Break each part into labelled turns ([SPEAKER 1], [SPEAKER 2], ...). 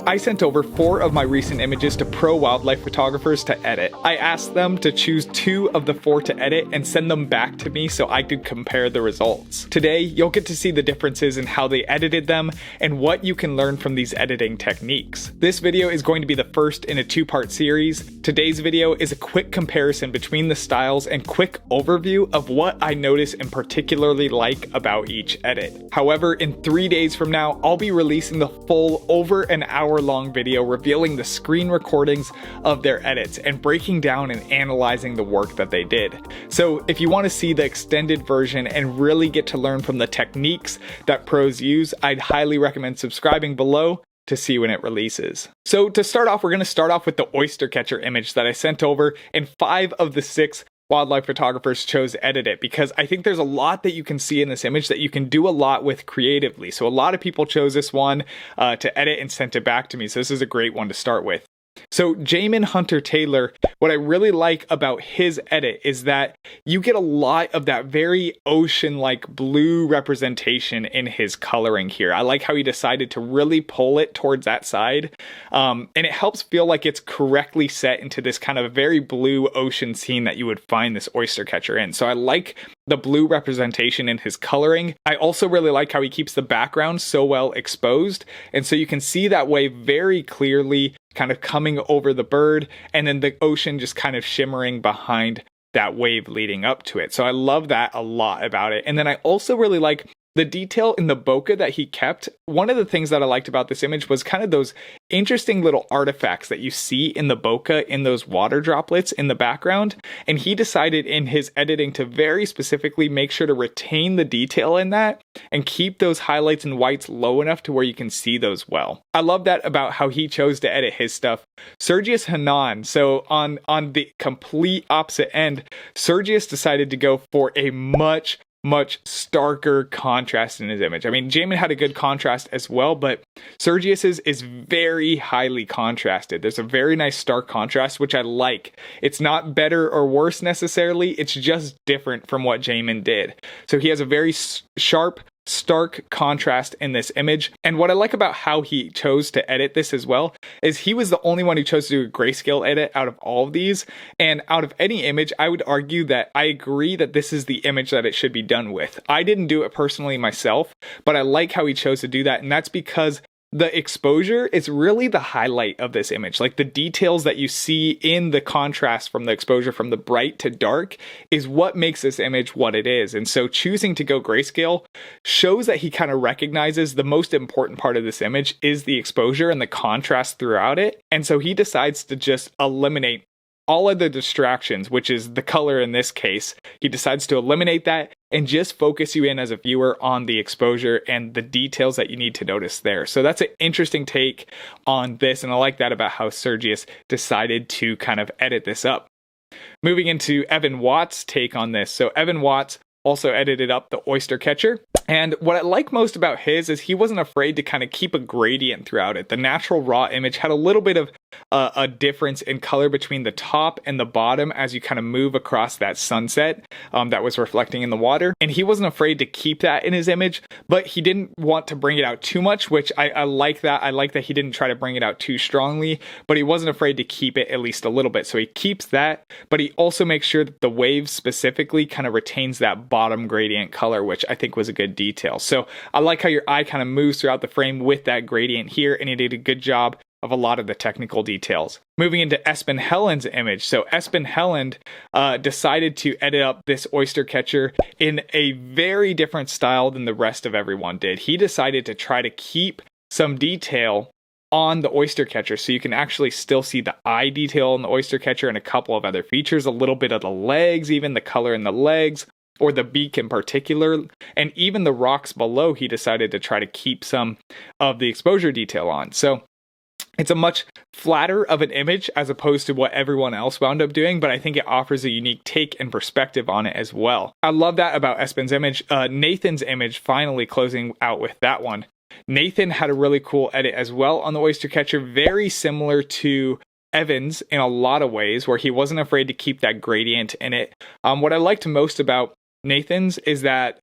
[SPEAKER 1] I sent over 4 of my recent images to pro wildlife photographers to edit. I asked them to choose 2 of the 4 to edit and send them back to me so I could compare the results. Today, you'll get to see the differences in how they edited them and what you can learn from these editing techniques. This video is going to be the first in a 2-part series. Today's video is a quick comparison between the styles and quick overview of what I notice and particularly like about each edit. However, in 3 days from now, I'll be releasing the full over an hour-long video revealing the screen recordings of their edits and breaking down and analyzing the work that they did. So if you want to see the extended version and really get to learn from the techniques that pros use, I'd highly recommend subscribing below to see when it releases. So to start off, we're going to start off with the oyster catcher image that I sent over, and 5 of the 6 wildlife photographers chose to edit it because I think there's a lot that you can see in this image that you can do a lot with creatively. So a lot of people chose this one to edit and sent it back to me. So this is a great one to start with. So Jamin Hunter Taylor, what I really like about his edit is that you get a lot of that very ocean-like blue representation in his coloring here. I like how he decided to really pull it towards that side, and it helps feel like it's correctly set into this kind of very blue ocean scene that you would find this oyster catcher in. So I like the blue representation in his coloring. I also really like how he keeps the background so well exposed, and so you can see that wave very clearly kind of coming over the bird, and then the ocean just kind of shimmering behind that wave leading up to it. So I love that a lot about it. And then I also really like the detail in the bokeh that he kept. One of the things that I liked about this image was kind of those interesting little artifacts that you see in the bokeh in those water droplets in the background. And he decided in his editing to very specifically make sure to retain the detail in that and keep those highlights and whites low enough to where you can see those well. I love that about how he chose to edit his stuff. Sergius Hanan, so on the complete opposite end, Sergius decided to go for a much starker contrast in his image. I mean, Jamin had a good contrast as well, but Sergius's is very highly contrasted. There's a very nice stark contrast, which I like. It's not better or worse necessarily, it's just different from what Jamin did. So he has a very sharp, stark contrast in this image. And what I like about how he chose to edit this as well is he was the only one who chose to do a grayscale edit out of all of these. And out of any image, I would argue that I agree that this is the image that it should be done with. I didn't do it personally myself, but I like how he chose to do that. And that's because the exposure is really the highlight of this image. Like the details that you see in the contrast from the exposure from the bright to dark is what makes this image what it is. And so choosing to go grayscale shows that he kind of recognizes the most important part of this image is the exposure and the contrast throughout it. And so he decides to just eliminate all of the distractions, which is the color in this case. He decides to eliminate that and just focus you in as a viewer on the exposure and the details that you need to notice there. So that's an interesting take on this, and I like that about how Sergius decided to kind of edit this up. Moving into Evan Watt's take on this. So Evan Watts also edited up the oyster catcher. And what I like most about his is he wasn't afraid to kind of keep a gradient throughout it. The natural raw image had a little bit of a difference in color between the top and the bottom as you kind of move across that sunset that was reflecting in the water. And he wasn't afraid to keep that in his image, but he didn't want to bring it out too much, which I like that. I like that he didn't try to bring it out too strongly, but he wasn't afraid to keep it at least a little bit. So he keeps that, but he also makes sure that the wave specifically kind of retains that bottom gradient color, which I think was a good detail. So I like how your eye kind of moves throughout the frame with that gradient here, and he did a good job of a lot of the technical details. Moving into Espen Helland's image. So Espen Helland decided to edit up this oyster catcher in a very different style than the rest of everyone did. He decided to try to keep some detail on the oyster catcher, so you can actually still see the eye detail in the oyster catcher and a couple of other features, a little bit of the legs, even the color in the legs, or the beak in particular, and even the rocks below, he decided to try to keep some of the exposure detail on. So it's a much flatter of an image as opposed to what everyone else wound up doing, but I think it offers a unique take and perspective on it as well. I love that about Espen's image. Nathan's image, finally closing out with that one. Nathan had a really cool edit as well on the oyster catcher, very similar to Evans in a lot of ways, where he wasn't afraid to keep that gradient in it. What I liked most about Nathan's is that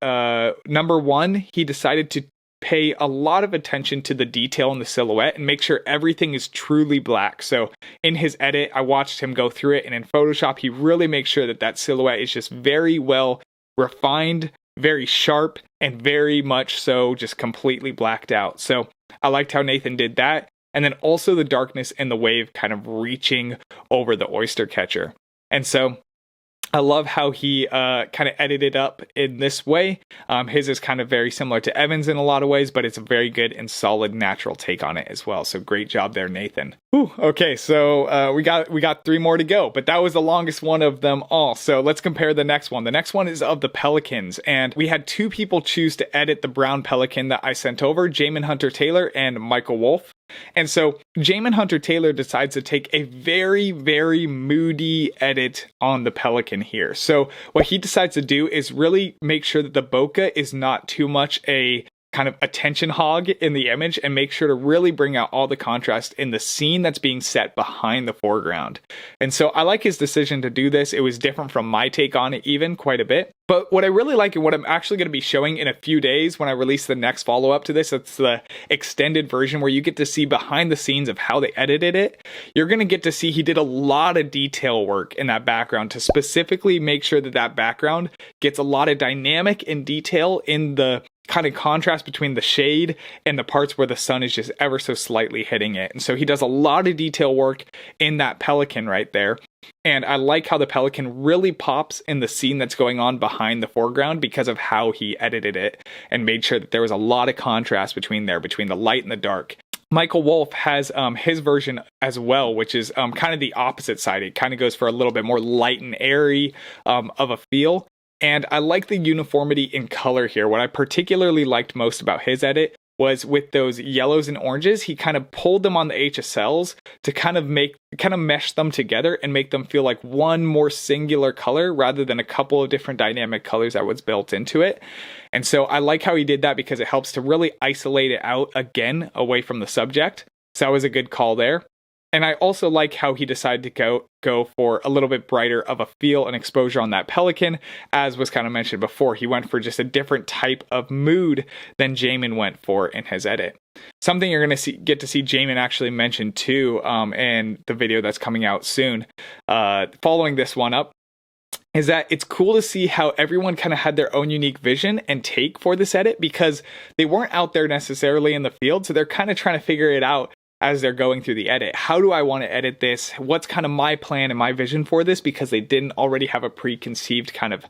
[SPEAKER 1] number one, he decided to pay a lot of attention to the detail in the silhouette and make sure everything is truly black. So in his edit, I watched him go through it, and in Photoshop, he really makes sure that that silhouette is just very well refined, very sharp, and very much so just completely blacked out. So I liked how Nathan did that. And then also the darkness and the wave kind of reaching over the oyster catcher. And so I love how he kind of edited up in this way. His is kind of very similar to Evan's in a lot of ways, but it's a very good and solid natural take on it as well. So great job there, Nathan. Whew, okay, so we got 3 more to go, but that was the longest one of them all. So let's compare the next one. The next one is of the pelicans, and we had 2 people choose to edit the brown pelican that I sent over, Jamin Hunter Taylor and Michael Wolf. And so Jamin Hunter Taylor decides to take a very, very moody edit on the pelican here. So what he decides to do is really make sure that the bokeh is not too much a kind of attention hog in the image, and make sure to really bring out all the contrast in the scene that's being set behind the foreground. And so I like his decision to do this. It was different from my take on it even quite a bit. But what I really like, and what I'm actually going to be showing in a few days when I release the next follow-up to this, it's the extended version where you get to see behind the scenes of how they edited it. You're going to get to see he did a lot of detail work in that background to specifically make sure that that background gets a lot of dynamic and detail in the kind of contrast between the shade and the parts where the sun is just ever so slightly hitting it. And so he does a lot of detail work in that pelican right there. And I like how the pelican really pops in the scene that's going on behind the foreground because of how he edited it and made sure that there was a lot of contrast between the light and the dark. Michael Wolf has his version as well, which is kind of the opposite side. It kind of goes for a little bit more light and airy of a feel. And I like the uniformity in color here. What I particularly liked most about his edit was with those yellows and oranges, he kind of pulled them on the HSLs to kind of mesh them together and make them feel like one more singular color rather than a couple of different dynamic colors that was built into it. And so I like how he did that because it helps to really isolate it out again away from the subject. So that was a good call there. And I also like how he decided to go for a little bit brighter of a feel and exposure on that pelican, as was kind of mentioned before. He went for just a different type of mood than Jamin went for in his edit. Something you're going to get to see Jamin actually mention too in the video that's coming out soon, following this one up, is that it's cool to see how everyone kind of had their own unique vision and take for this edit because they weren't out there necessarily in the field, so they're kind of trying to figure it out as they're going through the edit. How do I want to edit this? What's kind of my plan and my vision for this? Because they didn't already have a preconceived kind of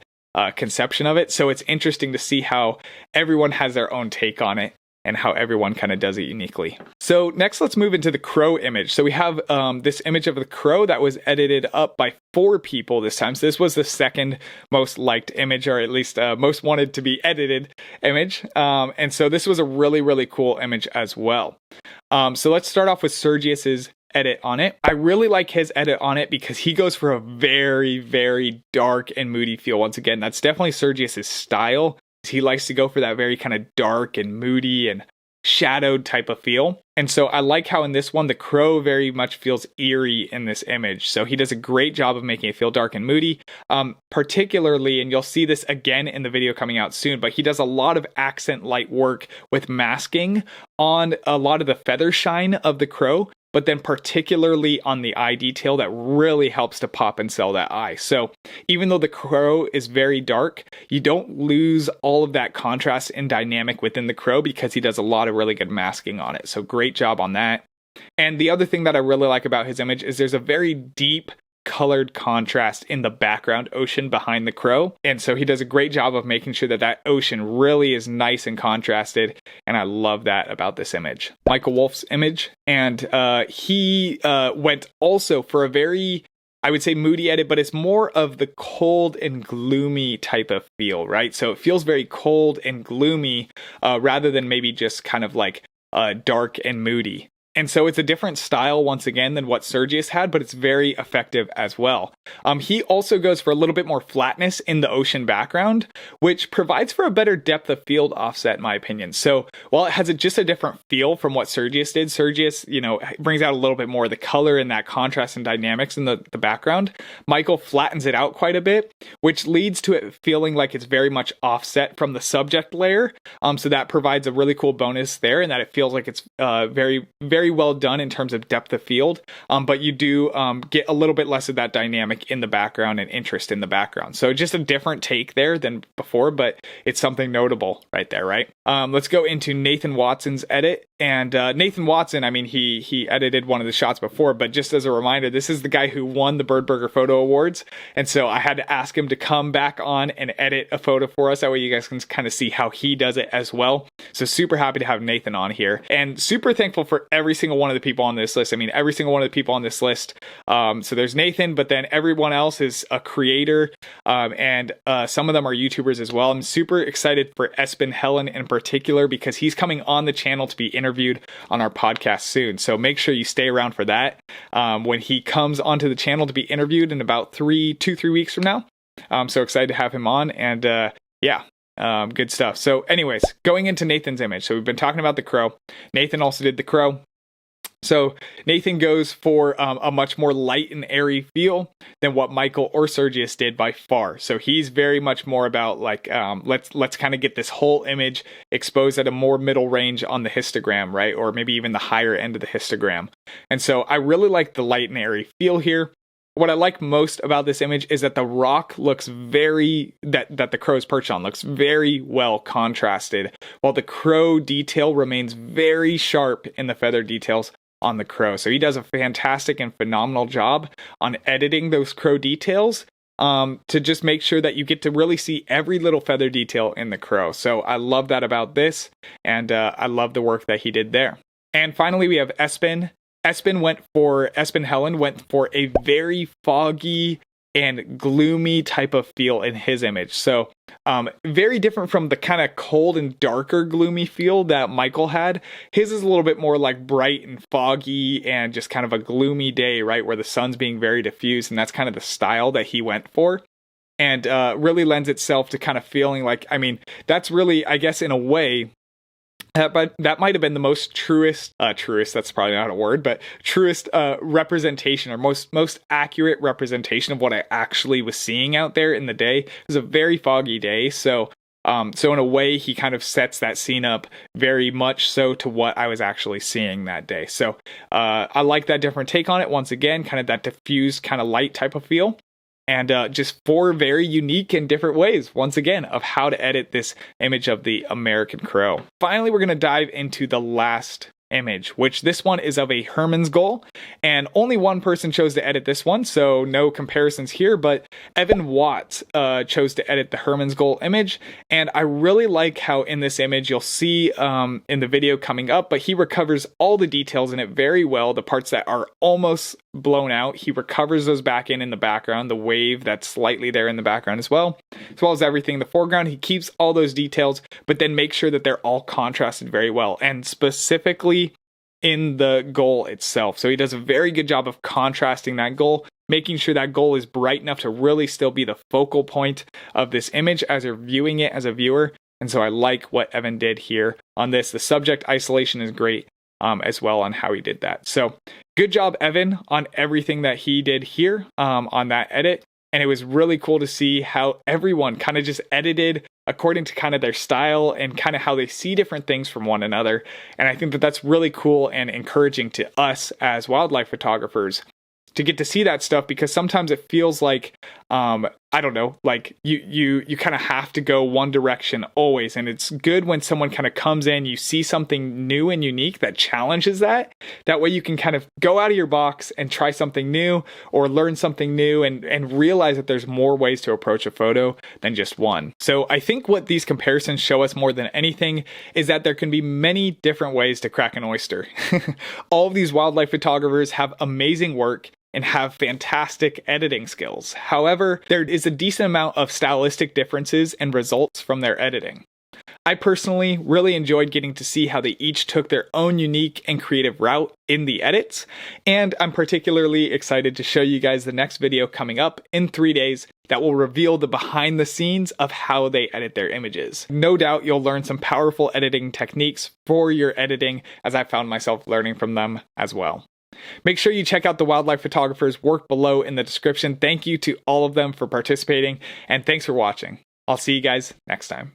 [SPEAKER 1] conception of it. So it's interesting to see how everyone has their own take on it and how everyone kind of does it uniquely. So next, let's move into the crow image. So we have this image of the crow that was edited up by 4 people this time. So this was the second most liked image, or at least most wanted to be edited image. And so this was a really, really cool image as well. So let's start off with Sergius's edit on it. I really like his edit on it because he goes for a very, very dark and moody feel. Once again, that's definitely Sergius's style. He likes to go for that very kind of dark and moody and shadowed type of feel. And so I like how in this one, the crow very much feels eerie in this image. So he does a great job of making it feel dark and moody, particularly, and you'll see this again in the video coming out soon, but he does a lot of accent light work with masking on a lot of the feather shine of the crow, but then particularly on the eye detail that really helps to pop and sell that eye. So even though the crow is very dark, you don't lose all of that contrast and dynamic within the crow because he does a lot of really good masking on it. So great job on that. And the other thing that I really like about his image is there's a very deep colored contrast in the background ocean behind the crow. And so he does a great job of making sure that that ocean really is nice and contrasted. And I love that about this image. Michael Wolf's image. And he went also for a very, I would say, moody edit, but it's more of the cold and gloomy type of feel, right? So it feels very cold and gloomy rather than maybe just kind of like dark and moody. And so it's a different style once again than what Sergius had, but it's very effective as well. He also goes for a little bit more flatness in the ocean background, which provides for a better depth of field offset, in my opinion. So while it has just a different feel from what Sergius did, Sergius, brings out a little bit more of the color and that contrast and dynamics in the background. Michael flattens it out quite a bit, which leads to it feeling like it's very much offset from the subject layer. So that provides a really cool bonus there, and that it feels like it's very, very well done in terms of depth of field. But you do get a little bit less of that dynamic in the background and interest in the background. So just a different take there than before, but it's something notable right there, right? Let's go into Nathan Watson's edit. And Nathan Watson, I mean, he edited one of the shots before, but just as a reminder, this is the guy who won the Bird Burger Photo Awards. And so I had to ask him to come back on and edit a photo for us. That way you guys can kind of see how he does it as well. So super happy to have Nathan on here, and super thankful for every single one of the people on this list. I mean, every single one of the people on this list. So there's Nathan, but then everyone else is a creator, and some of them are YouTubers as well. I'm super excited for Espen Helen in particular, because he's coming on the channel to be interviewed on our podcast soon. So make sure you stay around for that. When he comes onto the channel to be interviewed in about 3 weeks from now. I'm so excited to have him on, and good stuff. So anyways, going into Nathan's image. So we've been talking about the crow. Nathan also did the crow. So Nathan goes for a much more light and airy feel than what Michael or Sergius did by far. So he's very much more about like, let's kind of get this whole image exposed at a more middle range on the histogram, right? Or maybe even the higher end of the histogram. And so I really like the light and airy feel here. What I like most about this image is that the rock looks that the crow's perched on looks very well contrasted, while the crow detail remains very sharp in the feather details on the crow. So he does a fantastic and phenomenal job on editing those crow details to just make sure that you get to really see every little feather detail in the crow. So I love that about this, and I love the work that he did there. And finally, we have Espen. Espen Helen went for a very foggy and gloomy type of feel in his image. So very different from the kind of cold and darker gloomy feel that Michael had. His is a little bit more like bright and foggy and just kind of a gloomy day, right? Where the sun's being very diffused, and that's kind of the style that he went for. And really lends itself to kind of feeling like, I mean, that's really, I guess in a way, but that might have been the most truest, that's probably not a word, but truest representation, or most accurate representation of what I actually was seeing out there in the day. It was a very foggy day, so in a way he kind of sets that scene up very much so to what I was actually seeing that day. So I like that different take on it. Once again, kind of that diffused kind of light type of feel. And just 4 very unique and different ways, once again, of how to edit this image of the American crow. Finally, we're going to dive into the last image, which this one is of a Herman's gull, and only one person chose to edit this one, so no comparisons here, but Evan Watts chose to edit the Herman's gull image, and I really like how in this image, you'll see in the video coming up, but he recovers all the details in it very well. The parts that are almost blown out, he recovers those back in the background, the wave that's slightly there in the background as well as everything in the foreground. He keeps all those details, but then makes sure that they're all contrasted very well, and specifically in the goal itself. So he does a very good job of contrasting that goal, making sure that goal is bright enough to really still be the focal point of this image as you're viewing it as a viewer. And so I like what Evan did here on this. The subject isolation is great as well on how he did that. So good job, Evan, on everything that he did here on that edit. And it was really cool to see how everyone kind of just edited according to kind of their style and kind of how they see different things from one another. And I think that that's really cool and encouraging to us as wildlife photographers to get to see that stuff, because sometimes it feels like, I don't know, like you kind of have to go one direction always. And it's good when someone kind of comes in, you see something new and unique that challenges that. That way you can kind of go out of your box and try something new or learn something new and realize that there's more ways to approach a photo than just one. So I think what these comparisons show us more than anything is that there can be many different ways to crack an oyster. All of these wildlife photographers have amazing work and have fantastic editing skills. However, there is a decent amount of stylistic differences and results from their editing. I personally really enjoyed getting to see how they each took their own unique and creative route in the edits, and I'm particularly excited to show you guys the next video coming up in 3 days that will reveal the behind the scenes of how they edit their images. No doubt you'll learn some powerful editing techniques for your editing, as I found myself learning from them as well. Make sure you check out the wildlife photographers' work below in the description. Thank you to all of them for participating, and thanks for watching. I'll see you guys next time.